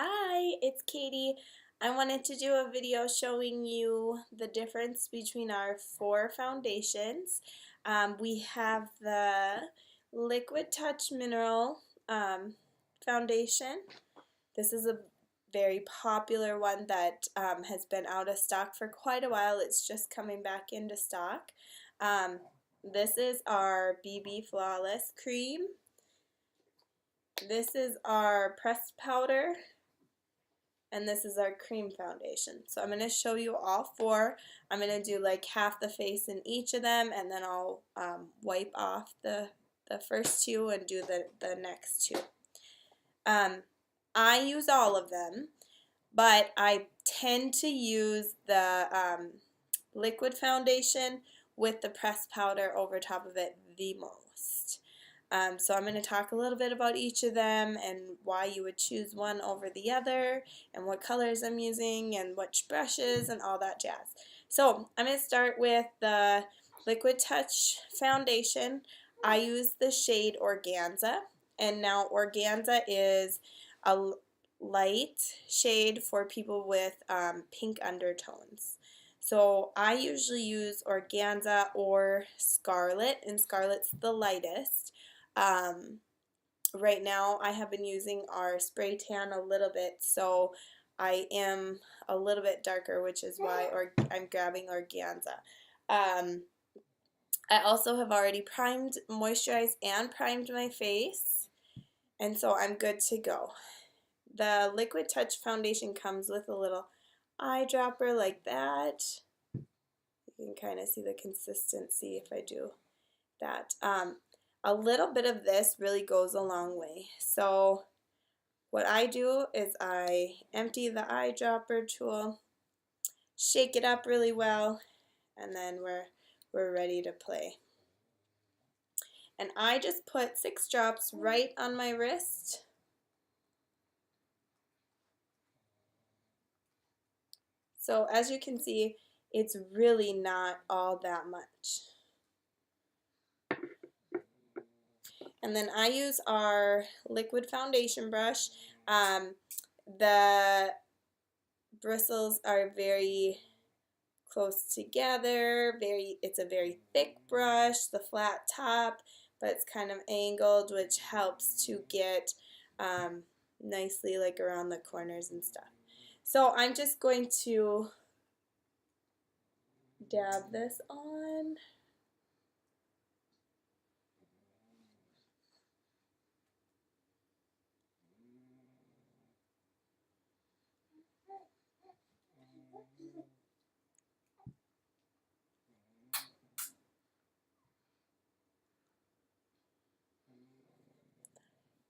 Hi, it's Katie. I wanted to do a video showing you the difference between our four foundations. We have the Liquid Touch Mineral foundation. This is a very popular one that has been out of stock for quite a while. It's just coming back into stock. This is our BB Flawless Cream. This is our pressed powder. And this is our cream foundation. So I'm going to show you all four. I'm going to do like half the face in each of them, and then I'll wipe off the first two and do the next two. I use all of them, but I tend to use the liquid foundation with the pressed powder over top of it the most. So I'm going to talk a little bit about each of them and why you would choose one over the other and what colors I'm using and which brushes and all that jazz. So I'm going to start with the Liquid Touch foundation. I use the shade Organza, and now Organza is a light shade for people with pink undertones. So I usually use Organza or Scarlet, and Scarlet's the lightest. Right now I have been using our spray tan a little bit, so I am a little bit darker, which is why I'm grabbing Organza. I also have already moisturized and primed my face, and so I'm good to go. The Liquid Touch foundation comes with a little eyedropper like that. You can kind of see the consistency if I do that. A little bit of this really goes a long way. So what I do is I empty the eyedropper tool, shake it up really well, and then we're ready to play. And I just put 6 drops right on my wrist. So as you can see, it's really not all that much. And then I use our liquid foundation brush. The bristles are very close together. It's a very thick brush, the flat top, but it's kind of angled, which helps to get nicely like around the corners and stuff. So I'm just going to dab this on.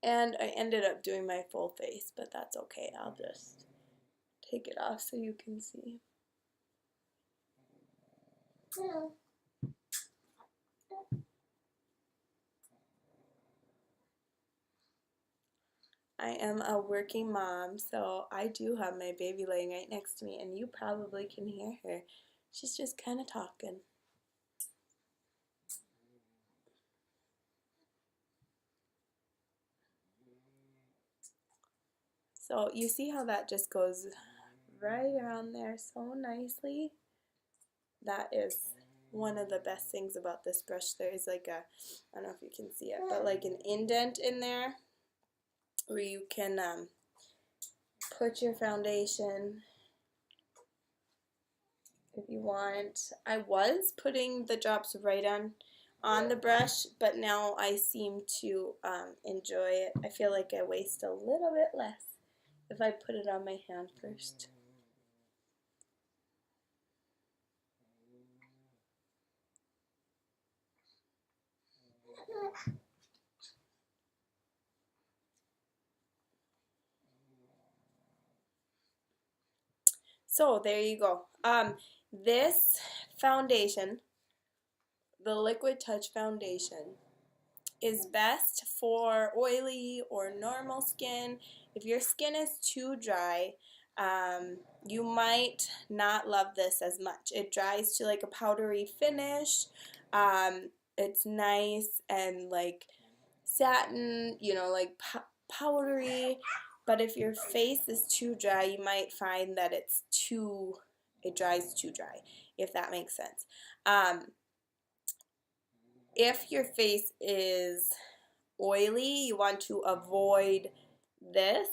And I ended up doing my full face, but that's okay. I'll just take it off so you can see. I am a working mom, so I do have my baby laying right next to me, and you probably can hear her. She's just kind of talking. So you see how that just goes right around there so nicely? That is one of the best things about this brush. There is like a, I don't know if you can see it, but like an indent in there where you can put your foundation if you want. I was putting the drops right on the brush, but now I seem to enjoy it. I feel like I waste a little bit less if I put it on my hand first. So there you go. This foundation, the Liquid Touch foundation, is best for oily or normal skin. If your skin is too dry, you might not love this as much. It dries to like a powdery finish. It's nice and like satin, you know, like powdery, But if your face is too dry, you might find that it dries too dry, if that makes sense. If your face is oily, you want to avoid this.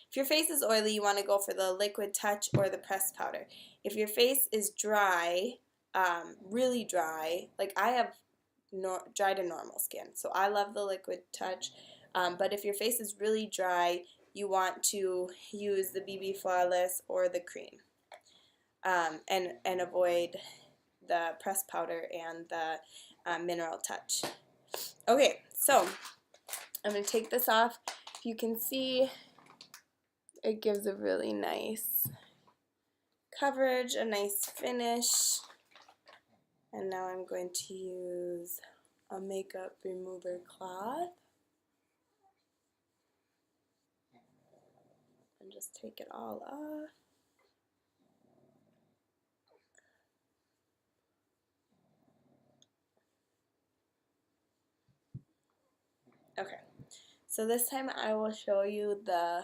If your face is oily, you want to go for the liquid touch or the pressed powder. If your face is dry, really dry, like I have dry to normal skin, so I love the liquid touch. But if your face is really dry, you want to use the BB Flawless or the cream, and avoid the pressed powder and the mineral touch. Okay, so I'm going to take this off. You can see it gives a really nice coverage, a nice finish. And now I'm going to use a makeup remover cloth and just take it all off. Okay, so this time I will show you the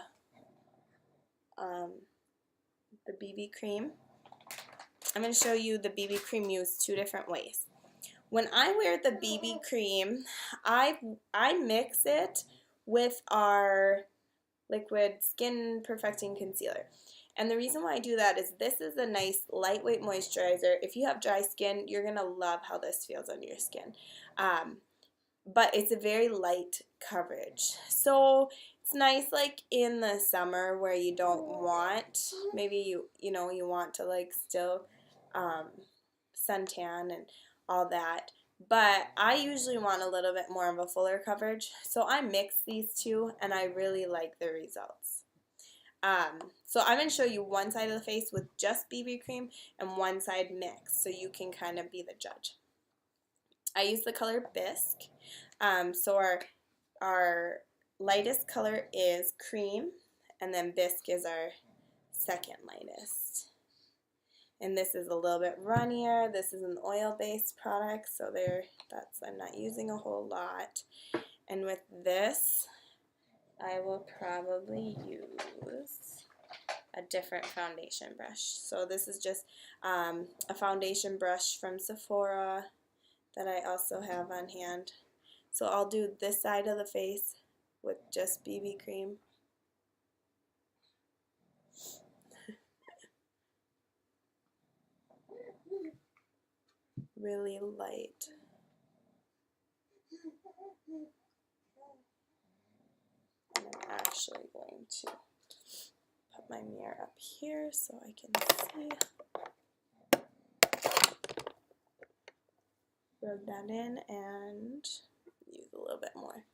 BB cream. I'm going to show you the BB cream used two different ways. When I wear the BB cream, I mix it with our liquid skin perfecting concealer. And the reason why I do that is this is a nice lightweight moisturizer. If you have dry skin, you're going to love how this feels on your skin. But it's a very light coverage. So it's nice like in the summer where you don't want, maybe you know you want to like still suntan and all that. But I usually want a little bit more of a fuller coverage. So I mix these two and I really like the results. So I'm going to show you one side of the face with just BB cream and one side mixed so you can kind of be the judge. I use the color Bisque. So our lightest color is cream, and then Bisque is our second lightest. And this is a little bit runnier. This is an oil-based product, so I'm not using a whole lot. And with this, I will probably use a different foundation brush. So this is just a foundation brush from Sephora that I also have on hand. So I'll do this side of the face with just BB cream. Really light. And I'm actually going to put my mirror up here so I can see. Rub that in and use a little bit more.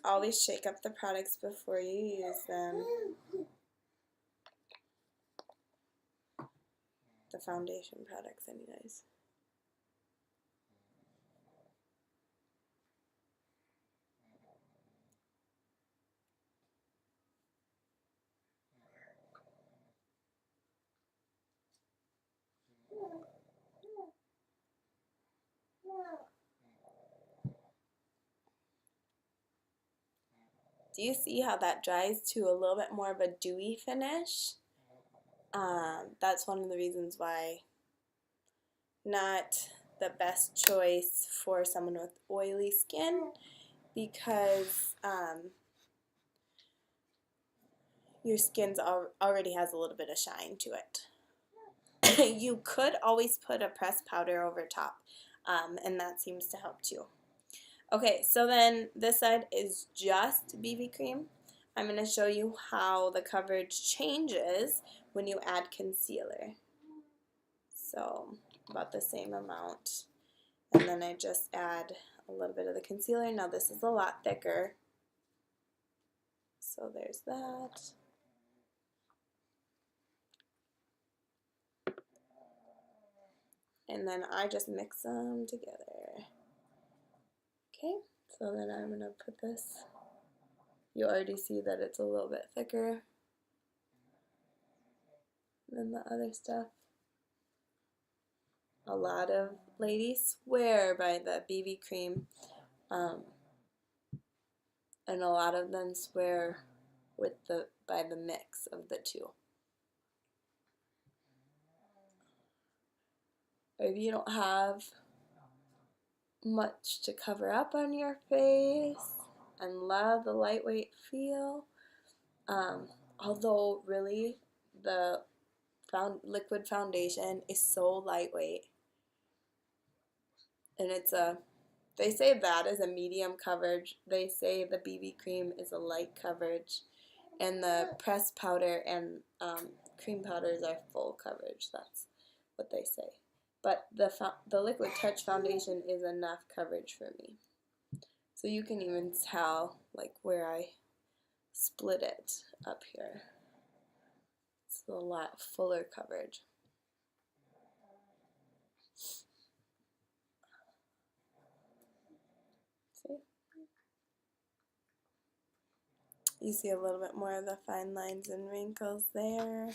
Always shake up the products before you use them. The foundation products anyways. Do you see how that dries to a little bit more of a dewy finish? That's one of the reasons why not the best choice for someone with oily skin, because your skin already has a little bit of shine to it. You could always put a pressed powder over top, and that seems to help too. Okay, so then this side is just BB cream. I'm going to show you how the coverage changes when you add concealer. So about the same amount. And then I just add a little bit of the concealer. Now this is a lot thicker. So there's that. And then I just mix them together. Okay, so then I'm going to put this. You already see that it's a little bit thicker than the other stuff. A lot of ladies swear by the BB cream, and a lot of them swear by the mix of the two. If you don't have much to cover up on your face and love the lightweight feel, although really the liquid foundation is so lightweight, and they say that is a medium coverage. They say the BB cream is a light coverage, and the pressed powder and cream powders are full coverage. That's what they say. But the Liquid Touch foundation is enough coverage for me. So you can even tell like where I split it up here. It's a lot fuller coverage. See? You see a little bit more of the fine lines and wrinkles there.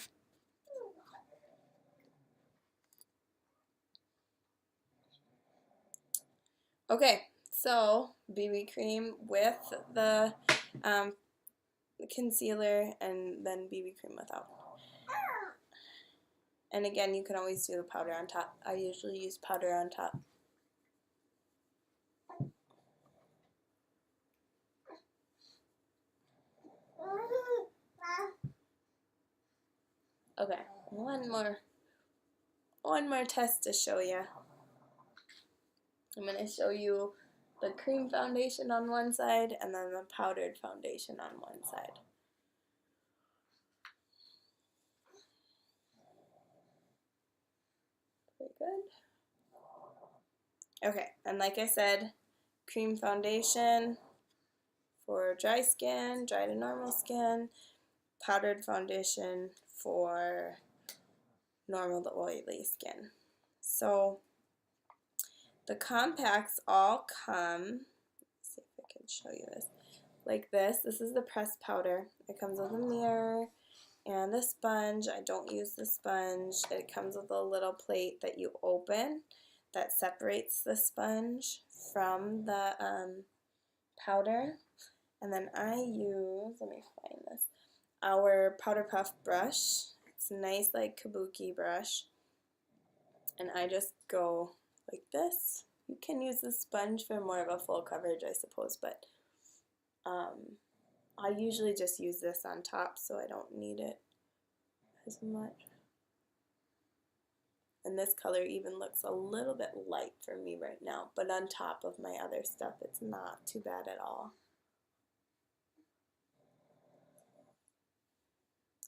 Okay, so BB cream with the concealer and then BB cream without. And again, you can always do the powder on top. I usually use powder on top. Okay, one more test to show you. I'm going to show you the cream foundation on one side and then the powdered foundation on one side. Very good. Okay, and like I said, cream foundation for dry skin, dry to normal skin, powdered foundation for normal to oily skin. So the compacts all come, let's see if I can show you this, like this. This is the pressed powder. It comes with a mirror and a sponge. I don't use the sponge. It comes with a little plate that you open that separates the sponge from the powder. And then I use, let me find this, our powder puff brush. It's a nice like kabuki brush. And I just go like this. You can use the sponge for more of a full coverage, I suppose, but I usually just use this on top so I don't need it as much. And this color even looks a little bit light for me right now, but on top of my other stuff, it's not too bad at all.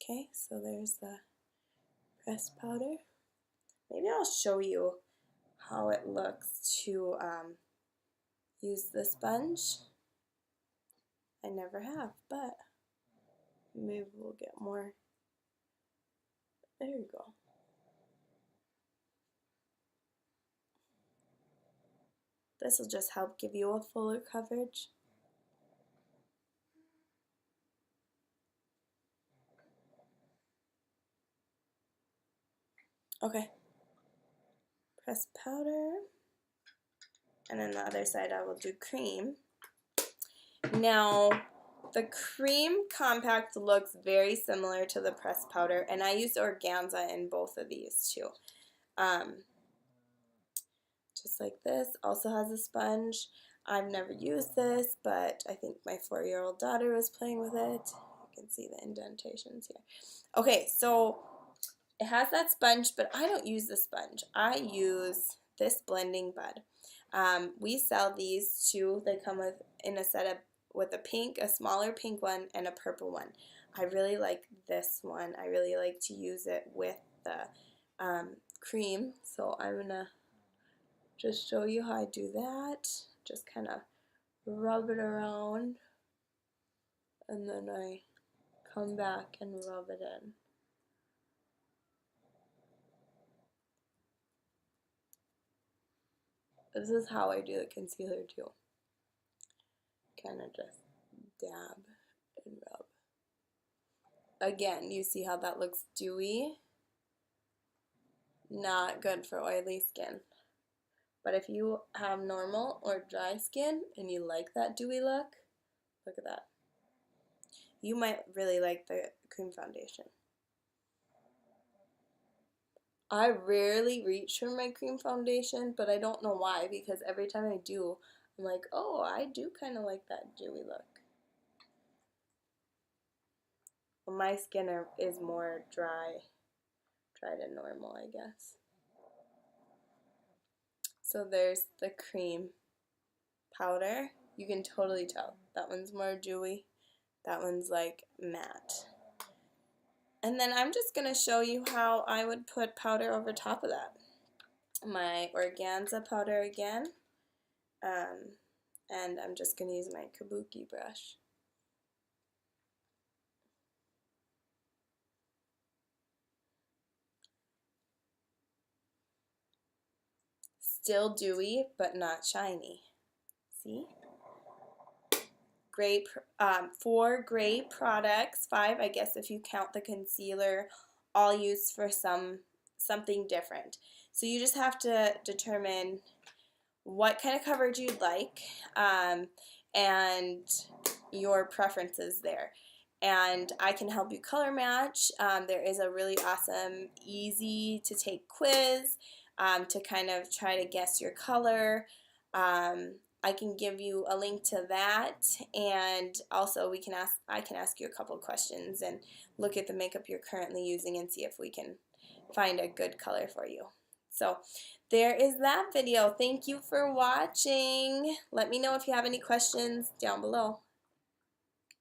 Okay, so there's the pressed powder. Maybe I'll show you how it looks to use the sponge. I never have, but maybe we'll get more. There you go. This will just help give you a fuller coverage. Okay. Pressed powder. And then the other side I will do cream. Now, the cream compact looks very similar to the pressed powder, and I used organza in both of these too. Just like this. Also has a sponge. I've never used this, but I think my 4-year-old daughter was playing with it. You can see the indentations here. Okay, so it has that sponge, but I don't use the sponge. I use this blending bud. We sell these too. They come in a set with a smaller pink one, and a purple one. I really like this one. I really like to use it with the cream. So I'm going to just show you how I do that. Just kind of rub it around, and then I come back and rub it in. This is how I do the concealer too. Kind of just dab and rub. Again, you see how that looks dewy? Not good for oily skin. But if you have normal or dry skin and you like that dewy look at that. You might really like the cream foundation. I rarely reach for my cream foundation, but I don't know why, because every time I do, I'm like, oh, I do kind of like that dewy look. Well, my skin is more dry than normal, I guess. So there's the cream powder. You can totally tell. That one's more dewy. That one's like matte. And then I'm just going to show you how I would put powder over top of that. My organza powder again. And I'm just going to use my kabuki brush. Still dewy, but not shiny. See? Gray, 4 gray products, 5 I guess if you count the concealer, all used for something different. So you just have to determine what kind of coverage you'd like, and your preferences there. And I can help you color match. There is a really awesome, easy to take quiz to kind of try to guess your color. I can give you a link to that, and also I can ask you a couple questions and look at the makeup you're currently using and see if we can find a good color for you. So there is that video. Thank you for watching. Let me know if you have any questions down below.